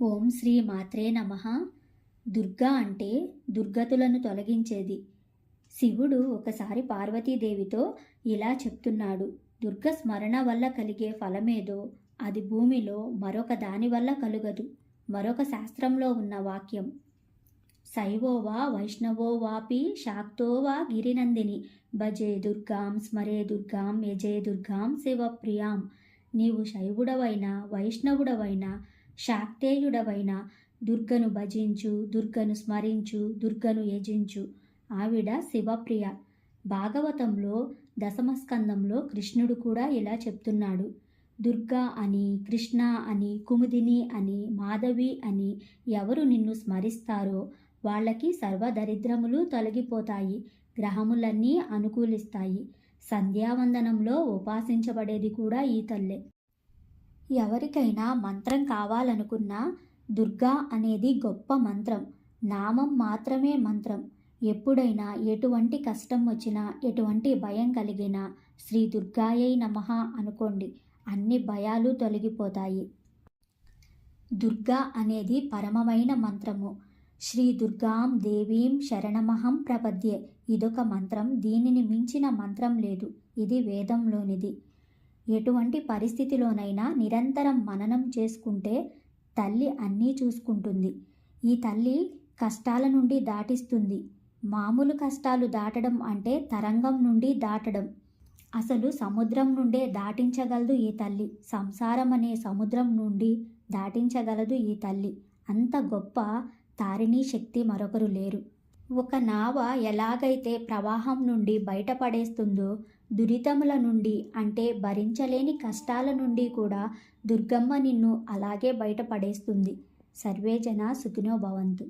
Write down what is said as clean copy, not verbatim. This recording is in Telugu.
ఓం శ్రీ మాత్రే నమః. దుర్గా అంటే దుర్గతులను తొలగించేది. శివుడు ఒకసారి పార్వతీదేవితో ఇలా చెప్తున్నాడు. దుర్గ స్మరణ వల్ల కలిగే ఫలమేదో అది భూమిలో మరొక దాని వల్ల కలుగదు. మరొక శాస్త్రంలో ఉన్న వాక్యం. శైవోవా వైష్ణవోవాపి శాక్తోవా గిరినందిని భజే దుర్గాం స్మరే దుర్గాం యజే దుర్గాం శివప్రియాం. నీవు శైవుడవైనా వైష్ణవుడవైనా శాక్తేయుడవైన దుర్గను భజించు, దుర్గను స్మరించు, దుర్గను యజించు. ఆవిడ శివప్రియ. భాగవతంలో దశమస్కందంలో కృష్ణుడు కూడా ఇలా చెప్తున్నాడు. దుర్గా అని, కృష్ణ అని, కుముదిని అని, మాధవి అని ఎవరు నిన్ను స్మరిస్తారో వాళ్ళకి సర్వదరిద్రములు తొలగిపోతాయి, గ్రహములన్నీ అనుకూలిస్తాయి. సంధ్యావందనంలో ఉపాసించబడేది కూడా ఈ తల్లే. ఎవరికైనా మంత్రం కావాలనుకున్నా దుర్గా అనేది గొప్ప మంత్రం. నామం మాత్రమే మంత్రం. ఎప్పుడైనా ఎటువంటి కష్టం వచ్చినా, ఎటువంటి భయం కలిగినా శ్రీ దుర్గాయై నమః అనుకోండి, అన్ని భయాలు తొలగిపోతాయి. దుర్గా అనేది పరమమైన మంత్రము. శ్రీ దుర్గాం దేవీం శరణమహం ప్రపద్యే. ఇదొక మంత్రం. దీనిని మించిన మంత్రం లేదు. ఇది వేదంలోనిది. ఎటువంటి పరిస్థితిలోనైనా నిరంతరం మననం చేసుకుంటే తల్లి అన్నీ చూసుకుంటుంది. ఈ తల్లి కష్టాల నుండి దాటిస్తుంది. మామూలు కష్టాలు దాటడం అంటే తరంగం నుండి దాటడం. అసలు సముద్రం నుండే దాటించగలదు ఈ తల్లి. సంసారం అనే సముద్రం నుండి దాటించగలదు ఈ తల్లి. అంత గొప్ప తారిణీ శక్తి మరొకరు లేరు. ఒక నావ ఎలాగైతే ప్రవాహం నుండి బయటపడేస్తుందో, దురితముల నుండి అంటే భరించలేని కష్టాల నుండి కూడా దుర్గమ్మ నిన్ను అలాగే బయటపడేస్తుంది. సర్వే జన సుఖినో భవంతు.